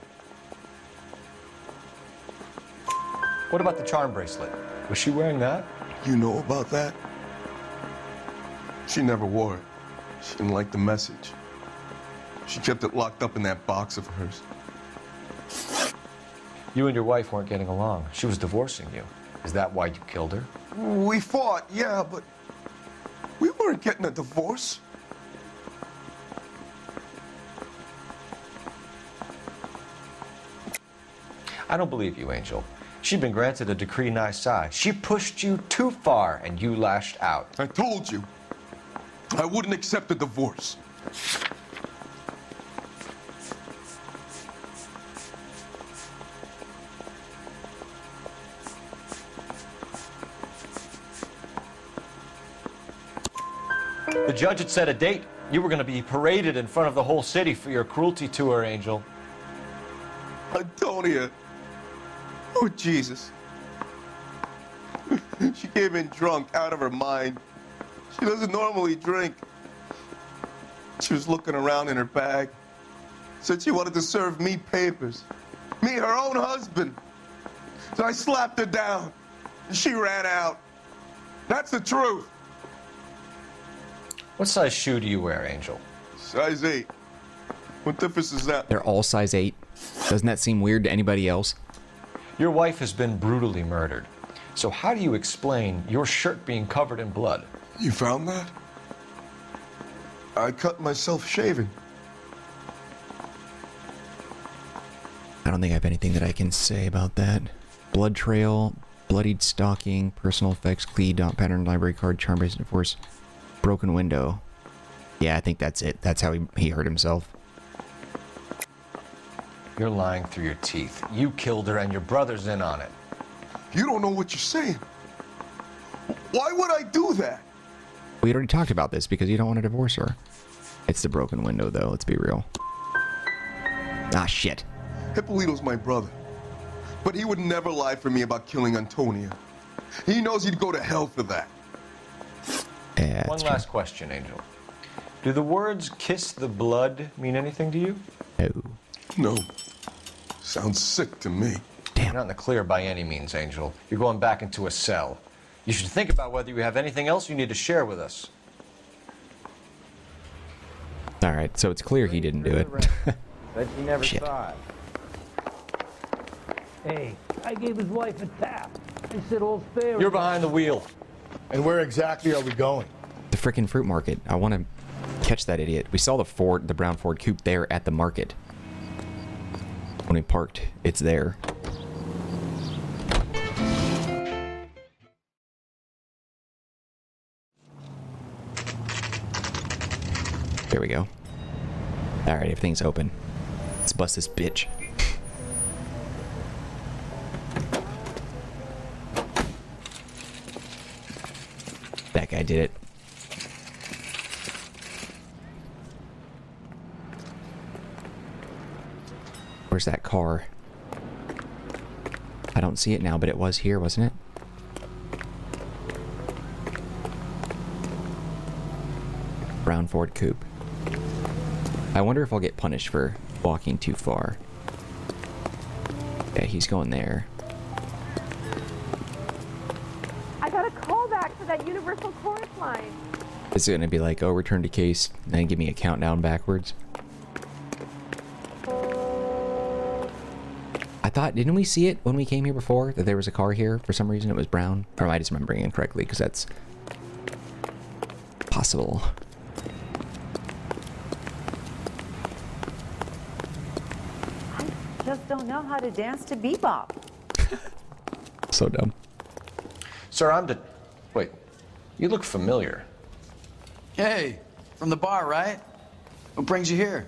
What about the charm bracelet? Was she wearing that? You know about that? She never wore it. She didn't like the message. She kept it locked up in that box of hers. You and your wife weren't getting along. She was divorcing you. Is that why you killed her? We fought, yeah, but we weren't getting a divorce. I don't believe you, Angel. She'd been granted a decree nisi. She pushed you too far and you lashed out. I told you, I wouldn't accept a divorce. The judge had set a date. You were going to be paraded in front of the whole city for your cruelty to her, Angel. Antonia. Oh, Jesus. She came in drunk, out of her mind. She doesn't normally drink. She was looking around in her bag. Said she wanted to serve me papers. Me, her own husband. So I slapped her down. And she ran out. That's the truth. What size shoe do you wear, Angel? Size 8. What difference is that? They're all size 8. Doesn't that seem weird to anybody else? Your wife has been brutally murdered. So how do you explain your shirt being covered in blood? You found that? I cut myself shaving. I don't think I have anything that I can say about that. Blood trail, bloodied stocking, personal effects, cleat, dot pattern, library card, charm bracelet, force, broken window. Yeah, I think that's it. That's how he hurt himself. You're lying through your teeth. You killed her and your brother's in on it. You don't know what you're saying. Why would I do that? We already talked about this because you don't want to divorce her. It's the broken window, though. Let's be real. Ah, shit. Hippolito's my brother. But he would never lie for me about killing Antonia. He knows he'd go to hell for that. Yeah, One last question, Angel. Do the words kiss the blood mean anything to you? No. No. Sounds sick to me. Damn. You're not in the clear by any means, Angel. You're going back into a cell. You should think about whether you have anything else you need to share with us. Alright, so it's clear he didn't do it. Bet you never Shit. saw it. Hey, I gave his wife a tap. I said all's fair. You're behind the wheel. And where exactly are we going? The frickin' fruit market. I want to catch that idiot. We saw the brown Ford coupe there at the market. When we parked, it's there. There we go. Alright, everything's open. Let's bust this bitch. That guy did it. Where's that car? I don't see it now, but it was here, wasn't it? Brown Ford coupe. I wonder if I'll get punished for walking too far. Yeah, he's going there. I got a call back for that Universal Chorus line. It's gonna be like, oh, return to case, and then give me a countdown backwards. I thought, didn't we see it when we came here before? That there was a car here? For some reason it was brown? Or am I just remembering incorrectly? Because that's possible. Just don't know how to dance to bebop. So dumb. Sir, Wait, you look familiar. Hey, from the bar, right? What brings you here?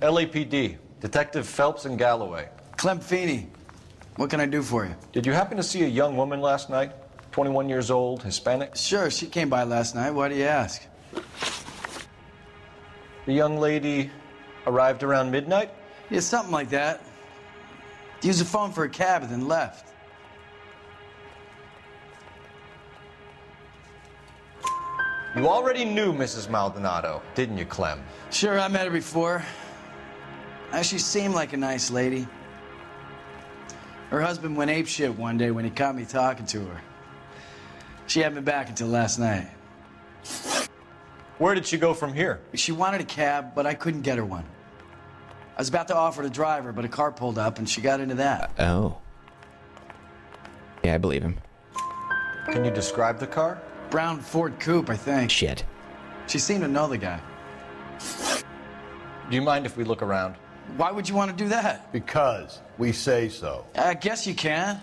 LAPD, Detective Phelps and Galloway. Clem Feeney. What can I do for you? Did you happen to see a young woman last night? 21 years old, Hispanic? Sure, she came by last night. Why do you ask? The young lady arrived around midnight? Yeah, something like that. Used the phone for a cab and then left. You already knew Mrs. Maldonado, didn't you, Clem? Sure, I met her before. She seemed like a nice lady. Her husband went apeshit one day when he caught me talking to her. She had me back until last night. Where did she go from here? She wanted a cab, but I couldn't get her one. I was about to offer to drive her, but a car pulled up and she got into that. Oh. Yeah, I believe him. Can you describe the car? Brown Ford coupe, I think. Shit. She seemed to know the guy. Do you mind if we look around? Why would you want to do that? Because we say so. I guess you can.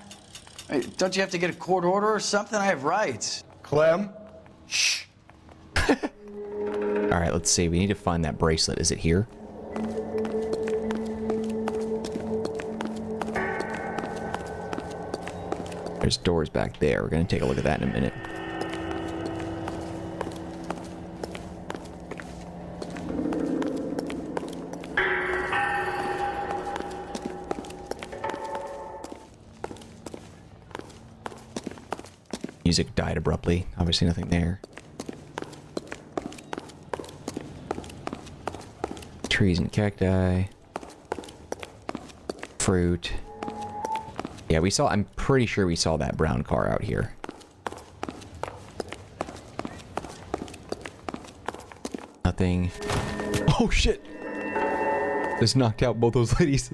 Hey, don't you have to get a court order or something? I have rights. Clem? Shh. Alright, let's see. We need to find that bracelet. Is it here? There's doors back there. We're going to take a look at that in a minute. Music died abruptly. Obviously nothing there. Trees and cacti. Fruit. Yeah, I'm pretty sure we saw that brown car out here. Nothing. Oh shit! Just knocked out both those ladies.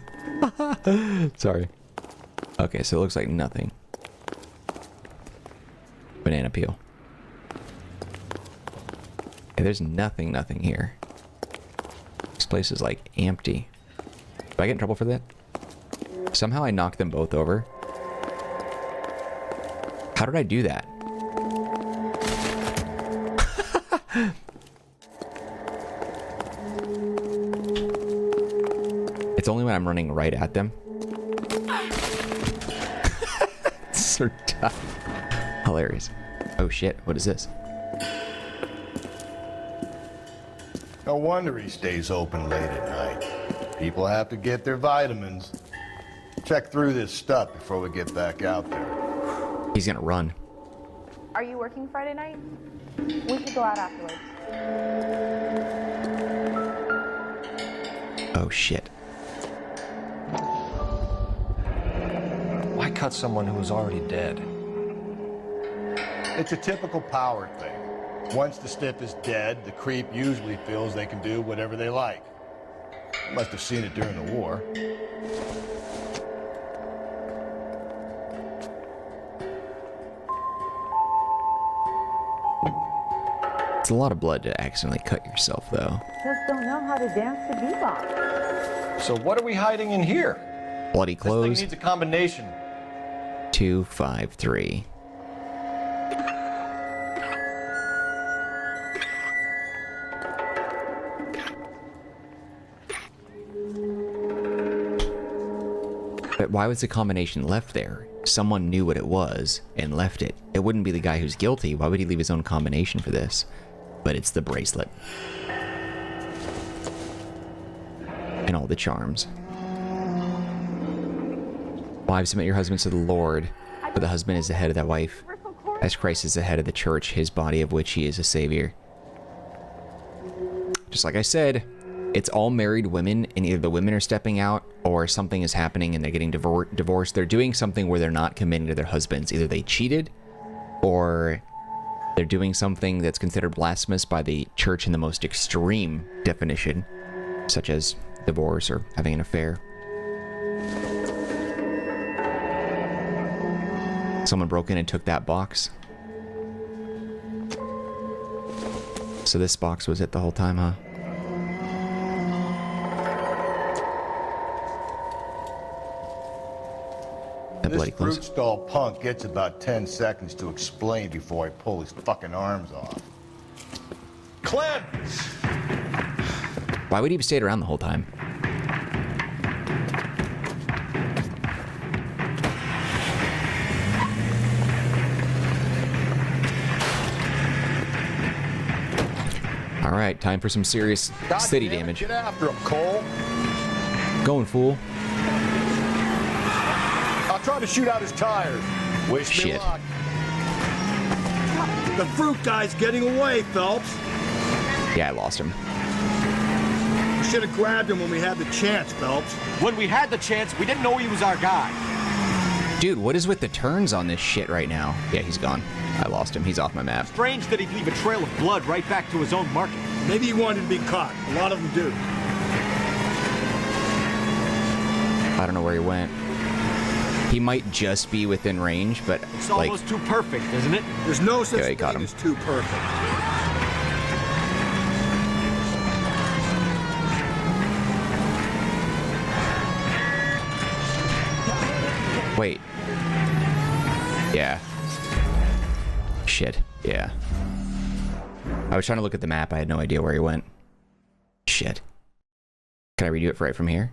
Sorry. Okay, so it looks like nothing. Banana peel. Okay, there's nothing here. This place is like empty. Do I get in trouble for that? Somehow I knocked them both over. How did I do that? It's only when I'm running right at them. So tough. Hilarious. Oh shit, what is this? No wonder he stays open late at night. People have to get their vitamins. Check through this stuff before we get back out there. He's gonna run. Are you working Friday night? We could go out afterwards. Oh shit. Why cut someone who was already dead? It's a typical power thing. Once the stiff is dead, the creep usually feels they can do whatever they like. Must have seen it during the war. It's a lot of blood to accidentally cut yourself, though. Just don't know how to dance to bebop. So what are we hiding in here? Bloody clothes. This thing needs a combination. 253. But why was the combination left there? Someone knew what it was and left it. It wouldn't be the guy who's guilty. Why would he leave his own combination for this? But it's the bracelet. And all the charms. Wives, submit your husbands to the Lord, for the husband is the head of that wife, as Christ is the head of the church, his body of which he is a savior. Just like I said, it's all married women, and either the women are stepping out or something is happening and they're getting divorced. They're doing something where they're not committing to their husbands. Either they cheated or they're doing something that's considered blasphemous by the church in the most extreme definition, such as divorce or having an affair. Someone broke in and took that box. So this box was it the whole time, huh? This fruit stall punk gets about 10 seconds to explain before I pull his fucking arms off. Clem! Why would he have stayed around the whole time? All right, time for some serious city damage. Get after him, Cole. Going, fool. I'll try to shoot out his tires. Wish me luck. The fruit guy's getting away, Phelps. Yeah, I lost him. We should have grabbed him when we had the chance, Phelps. When we had the chance, we didn't know he was our guy. Dude, what is with the turns on this shit right now? Yeah, he's gone. I lost him. He's off my map. Strange that he'd leave a trail of blood right back to his own market. Maybe he wanted to be caught. A lot of them do. I don't know where he went. He might just be within range, but it's like, almost too perfect, isn't it? There's no such thing as too perfect. Wait. Yeah. Shit. Yeah. I was trying to look at the map. I had no idea where he went. Shit. Can I redo it right from here?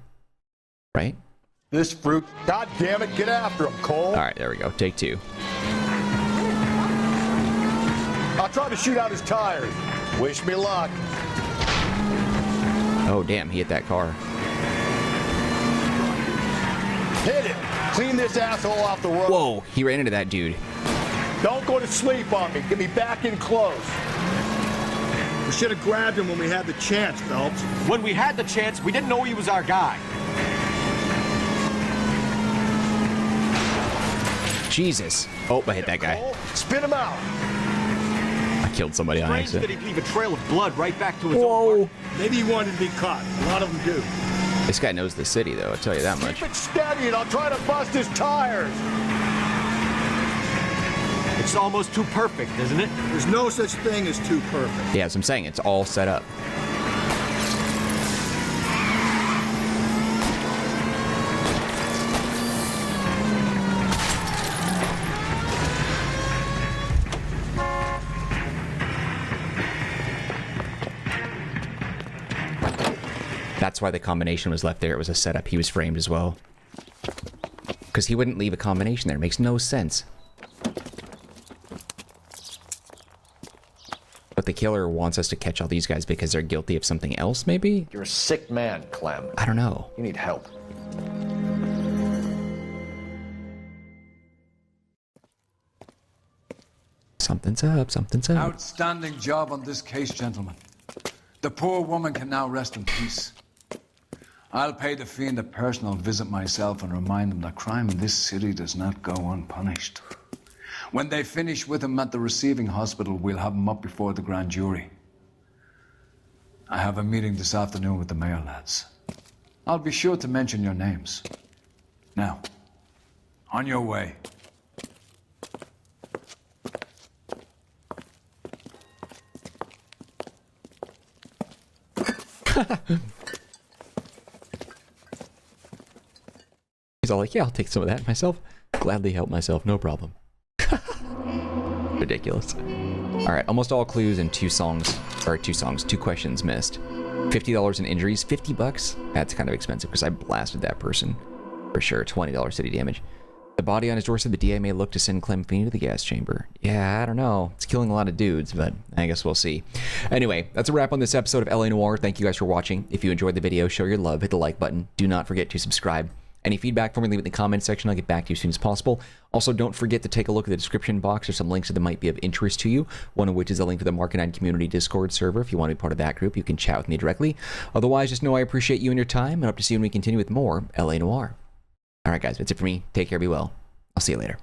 Right? This fruit. God damn it, get after him, Cole. All right, there we go. Take two. I'll try to shoot out his tires. Wish me luck. Oh, damn. He hit that car. Hit it. Clean this asshole off the road. Whoa, he ran into that dude. Don't go to sleep on me. Get me back in close. We should have grabbed him when we had the chance, Phelps. When we had the chance, we didn't know he was our guy. Jesus. Oh, I hit that guy. Spin him out. I killed somebody on Strange accident. that he'd leave a trail of blood right back to his own market. Maybe he wanted to be caught. A lot of them do. This guy knows the city, though. I'll tell you that much. Keep it steady and I'll try to bust his tires. It's almost too perfect, isn't it? There's no such thing as too perfect. Yeah, as I'm saying, it's all set up. That's why the combination was left there. It was a setup. He was framed as well. Because he wouldn't leave a combination there. It makes no sense. But the killer wants us to catch all these guys because they're guilty of something else, maybe? You're a sick man, Clem. I don't know. You need help. Something's up, something's up. Outstanding job on this case, gentlemen. The poor woman can now rest in peace. I'll pay the fiend a personal visit myself and remind him that crime in this city does not go unpunished. When they finish with him at the receiving hospital, we'll have him up before the grand jury. I have a meeting this afternoon with the mayor lads. I'll be sure to mention your names. Now, on your way. He's all like, yeah, I'll take some of that myself. Gladly help myself, no problem. Ridiculous. All right, almost all clues and two questions missed. $50 in injuries, 50 bucks? That's kind of expensive because I blasted that person. For sure, $20 city damage. The body on his doorstep, the DA may look to send Clem Feeney to the gas chamber. Yeah, I don't know. It's killing a lot of dudes, but I guess we'll see. Anyway, that's a wrap on this episode of LA Noire. Thank you guys for watching. If you enjoyed the video, show your love, hit the like button. Do not forget to subscribe. Any feedback for me, leave it in the comments section. I'll get back to you as soon as possible. Also, don't forget to take a look at the description box. There's some links that might be of interest to you, one of which is a link to the Marcanine community Discord server. If you want to be part of that group, you can chat with me directly. Otherwise, just know I appreciate you and your time, and hope to see you when we continue with more LA Noire. All right, guys, that's it for me. Take care, be well. I'll see you later.